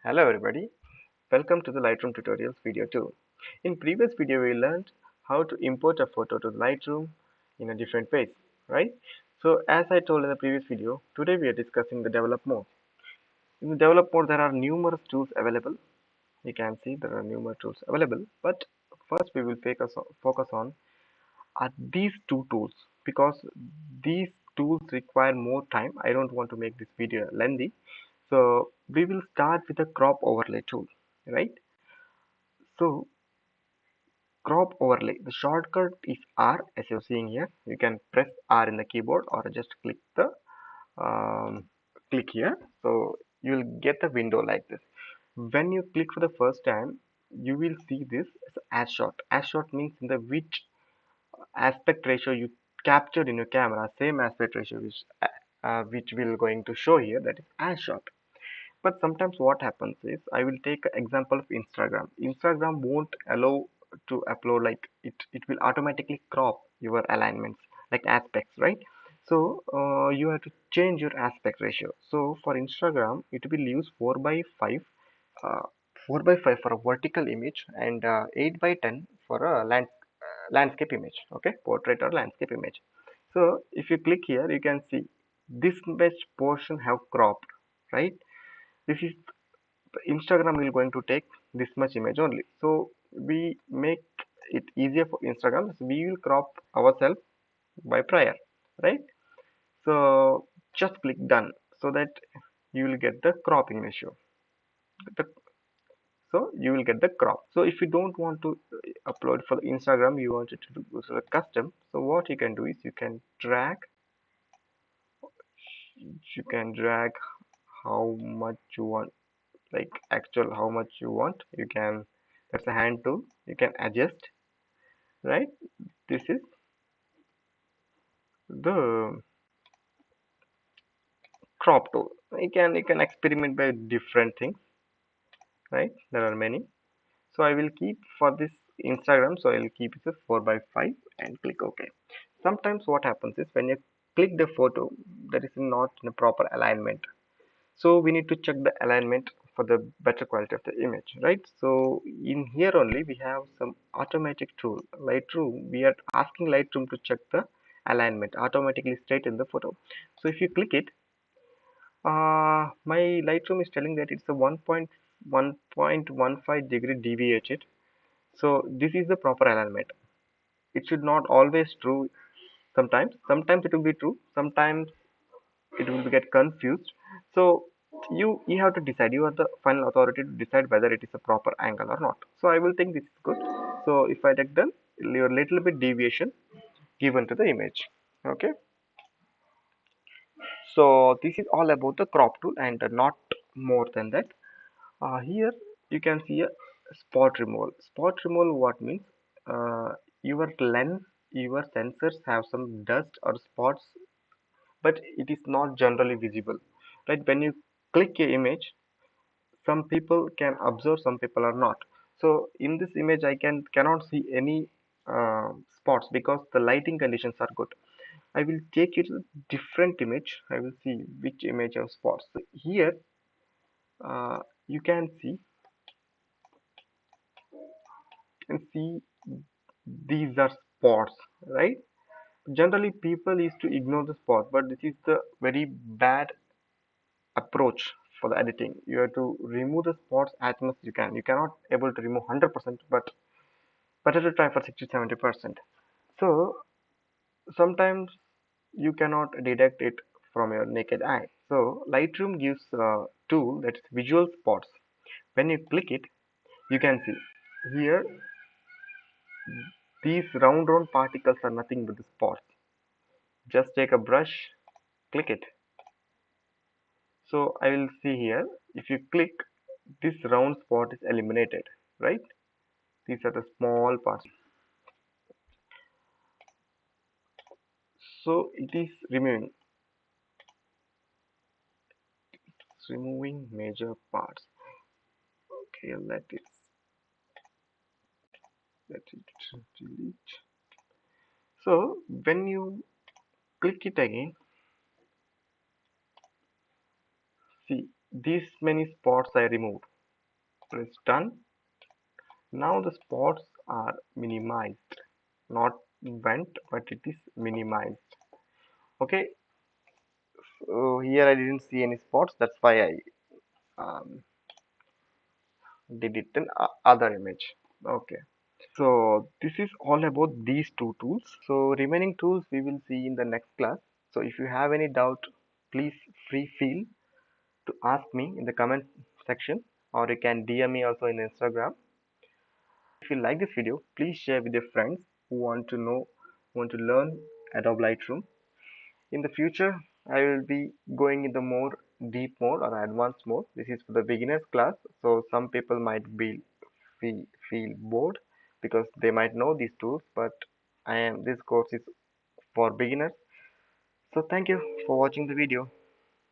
Hello everybody, welcome to the Lightroom Tutorials video 2. In previous video we learned how to import a photo to the Lightroom in a different ways, right? So as I told in the previous video, today we are discussing the develop mode. In the develop mode there are numerous tools available. You can see there are numerous tools available, but first we will focus on are these two tools because these tools require more time. I don't want to make this video lengthy. So we will start with the crop overlay tool, right? So crop overlay, the shortcut is R as you're seeing here. You can press R in the keyboard or just click the click here. So you'll get a window like this. When you click for the first time, you will see this as shot. As shot means in the which aspect ratio you captured in your camera, same aspect ratio which we're going to show here, that is as shot. But sometimes what happens is, I will take an example of Instagram. Instagram won't allow to upload, like it will automatically crop your alignments like aspects, right? So you have to change your aspect ratio. So for Instagram it will use 4 by 5, uh, 4 by 5 for a vertical image, and 8 by 10 for a landscape image, okay, portrait or landscape image. So if you click here, you can see this much portion have cropped, right? This is Instagram will going to take this much image only. So we make it easier for Instagram. So we will crop ourselves by prior, right? So just click done so that you will get the cropping ratio. The, so you will get the crop. So if you don't want to upload for the Instagram, you want it to do so custom. So what you can do is you can drag how much you want, like actual how much you want. You can, that's a hand tool, you can adjust, right? This is the crop tool. You can experiment by different things, right? There are many. So I will keep for this Instagram, so I will keep it a 4 by 5 and click OK. Sometimes what happens is when you click the photo, that is not in a proper alignment. So we need to check the alignment for the better quality of the image, right? So in here only we have some automatic tool, Lightroom. We are asking Lightroom to check the alignment automatically straight in the photo. So if you click it, my Lightroom is telling that it's a 1.15 degree deviated. So this is the proper alignment. It should not always true. Sometimes it will be true, sometimes it will get confused. So you have to decide. You are the final authority to decide whether it is a proper angle or not. So I will think this is good. So if I take done, your little bit deviation given to the image, okay. So this is all about the crop tool and not more than that. Here you can see a spot removal. Spot removal what means, your lens, your sensors have some dust or spots, but it is not generally visible, right? When you click a image, some people can observe, some people are not. So in this image I cannot see any spots because the lighting conditions are good. I will take it to a different image. I will see which image have spots. So here uh, you can see and see these are spots, right? Generally people used to ignore the spot, but this is the very bad approach for the editing. You have to remove the spots as much as you can. You cannot able to remove 100%, but better to try for 60-70%. So sometimes you cannot detect it from your naked eye. So Lightroom gives a tool that is visual spots. When you click it, you can see here these round particles are nothing but the spots. Just take a brush, click it. So I will see here, if you click, this round spot is eliminated, right? These are the small parts. So it is removing major parts. Okay, let it delete. So when you click it again, see these many spots I removed. It's done. Now the spots are minimized, not bent, but it is minimized. Okay, so here I didn't see any spots. That's why I did it in other image. Okay, so this is all about these two tools. So remaining tools we will see in the next class. So if you have any doubt, please free feel to ask me in the comment section, or you can DM me also in Instagram. If you like this video, please share with your friends who want to know, want to learn Adobe Lightroom. In the future I will be going in the more deep mode or advanced mode. This is for the beginners class, so some people might be feel bored because they might know these tools, but this course is for beginners. So thank you for watching the video.